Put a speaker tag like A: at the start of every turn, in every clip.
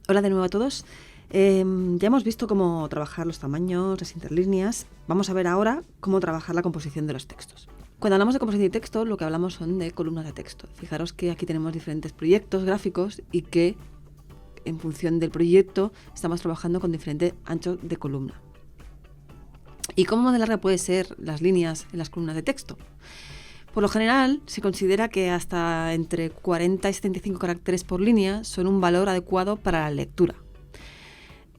A: Hola de nuevo a todos. Ya hemos visto cómo trabajar los tamaños, las interlíneas. Vamos a ver ahora cómo trabajar la composición de los textos. Cuando hablamos de composición de texto, lo que hablamos son de columnas de texto. Fijaros que aquí tenemos diferentes proyectos gráficos y que en función del proyecto estamos trabajando con diferente ancho de columna. ¿Y cómo de larga pueden ser las líneas en las columnas de texto? Por lo general, se considera que hasta entre 40 y 75 caracteres por línea son un valor adecuado para la lectura.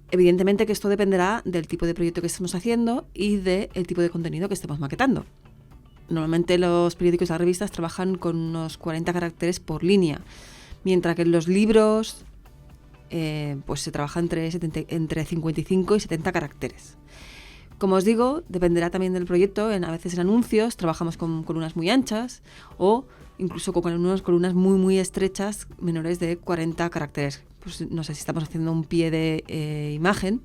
A: Evidentemente que esto dependerá del tipo de proyecto que estemos haciendo y del tipo de contenido que estemos maquetando. Normalmente los periódicos y las revistas trabajan con unos 40 caracteres por línea, mientras que en los libros pues se trabaja entre 55 y 70 caracteres. Como os digo, dependerá también del proyecto. A veces en anuncios trabajamos con columnas muy anchas o incluso con unas columnas muy estrechas, menores de 40 caracteres. Pues no sé, si estamos haciendo un pie de imagen,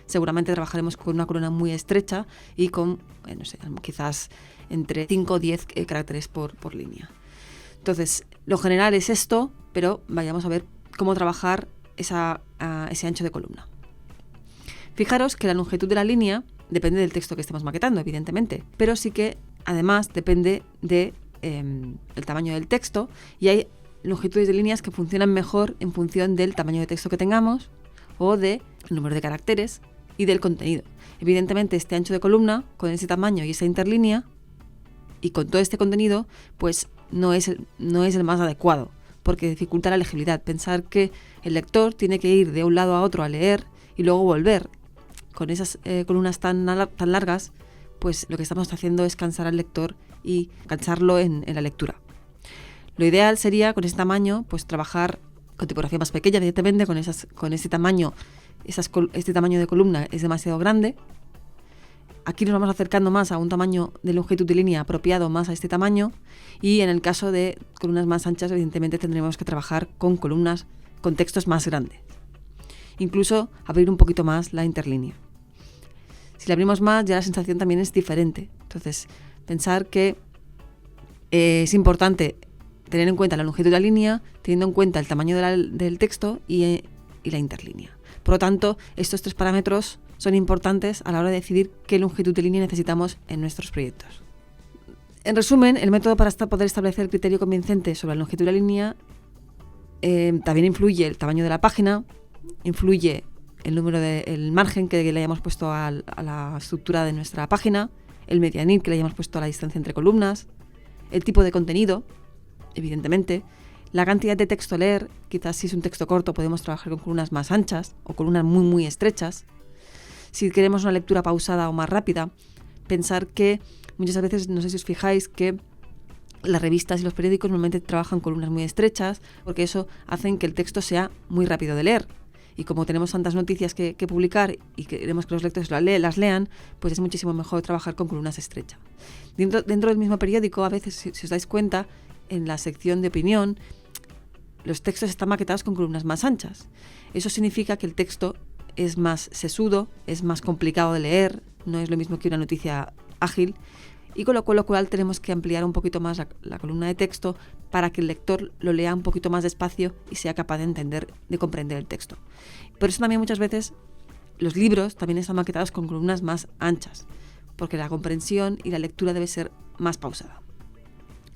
A: seguramente trabajaremos con una columna muy estrecha y con, no sé, quizás entre 5 o 10 caracteres por línea. Entonces, lo general es esto, pero vayamos a ver cómo trabajar ese ancho de columna. Fijaros que la longitud de la línea depende del texto que estemos maquetando, evidentemente, pero sí que además depende del tamaño del texto, y hay longitudes de líneas que funcionan mejor en función del tamaño de texto que tengamos o del número de caracteres y del contenido. Evidentemente, este ancho de columna, con ese tamaño y esa interlínea y con todo este contenido, pues no es el más adecuado, porque dificulta la legibilidad. Pensar que el lector tiene que ir de un lado a otro a leer y luego volver. Con esas columnas tan largas, pues lo que estamos haciendo es cansar al lector y cansarlo en la lectura. Lo ideal sería, con ese tamaño, pues trabajar con tipografía más pequeña, evidentemente, con ese tamaño. Este tamaño de columna es demasiado grande. Aquí nos vamos acercando más a un tamaño de longitud de línea apropiado más a este tamaño, y en el caso de columnas más anchas, evidentemente tendremos que trabajar con columnas con textos más grandes. Incluso abrir un poquito más la interlínea. Si la abrimos más, ya la sensación también es diferente. Entonces, pensar que es importante tener en cuenta la longitud de la línea, teniendo en cuenta el tamaño del texto y la interlínea. Por lo tanto, estos tres parámetros son importantes a la hora de decidir qué longitud de línea necesitamos en nuestros proyectos. En resumen, el método para poder establecer el criterio convincente sobre la longitud de la línea también influye el tamaño de la página, influye el margen que le hayamos puesto a la estructura de nuestra página, el medianit que le hayamos puesto a la distancia entre columnas, el tipo de contenido, evidentemente, la cantidad de texto a leer. Quizás si es un texto corto podemos trabajar con columnas más anchas o columnas muy estrechas. Si queremos una lectura pausada o más rápida, pensar que muchas veces, no sé si os fijáis, que las revistas y los periódicos normalmente trabajan columnas muy estrechas, porque eso hace que el texto sea muy rápido de leer. Y como tenemos tantas noticias que publicar y queremos que los lectores las lean, pues es muchísimo mejor trabajar con columnas estrechas. Dentro del mismo periódico, a veces, si os dais cuenta, en la sección de opinión, los textos están maquetados con columnas más anchas. Eso significa que el texto es más sesudo, es más complicado de leer, no es lo mismo que una noticia ágil, y con lo cual tenemos que ampliar un poquito más la columna de texto para que el lector lo lea un poquito más despacio y sea capaz de comprender el texto. Por eso también muchas veces los libros también están maquetados con columnas más anchas, porque la comprensión y la lectura debe ser más pausada.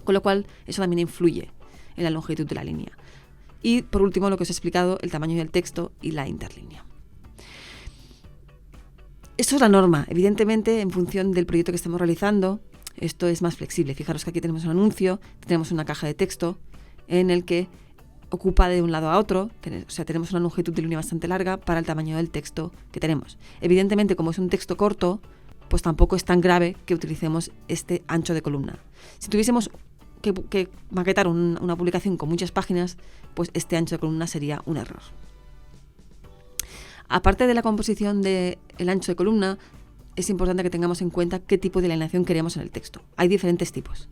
A: Con lo cual eso también influye en la longitud de la línea. Y por último, lo que os he explicado, el tamaño del texto y la interlínea. Esto es la norma. Evidentemente, en función del proyecto que estemos realizando, esto es más flexible. Fijaros que aquí tenemos un anuncio, tenemos una caja de texto en el que ocupa de un lado a otro, o sea, tenemos una longitud de línea bastante larga para el tamaño del texto que tenemos. Evidentemente, como es un texto corto, pues tampoco es tan grave que utilicemos este ancho de columna. Si tuviésemos que maquetar una publicación con muchas páginas, pues este ancho de columna sería un error. Aparte de la composición del ancho de columna, es importante que tengamos en cuenta qué tipo de alineación queremos en el texto. Hay diferentes tipos.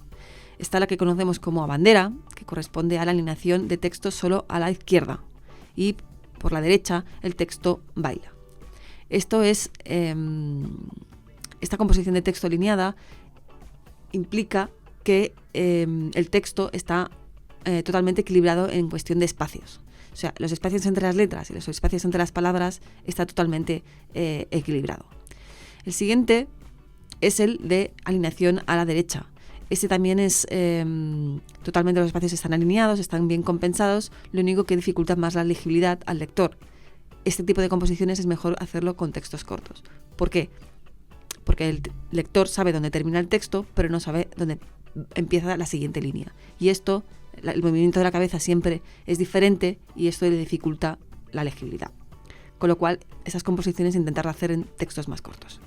A: Está la que conocemos como a bandera, que corresponde a la alineación de texto solo a la izquierda, y por la derecha el texto baila. Esto es esta composición de texto alineada implica que el texto está totalmente equilibrado en cuestión de espacios. sea, los espacios entre las letras y los espacios entre las palabras está totalmente equilibrado. El siguiente es el de alineación a la derecha. Este también es totalmente, los espacios están alineados, están bien compensados, lo único que dificulta más la legibilidad al lector. Este tipo de composiciones es mejor hacerlo con textos cortos. ¿Por qué? Porque el lector sabe dónde termina el texto, pero no sabe dónde empieza la siguiente línea. Y esto, el movimiento de la cabeza siempre es diferente y esto le dificulta la legibilidad. Con lo cual, esas composiciones intentar hacer en textos más cortos.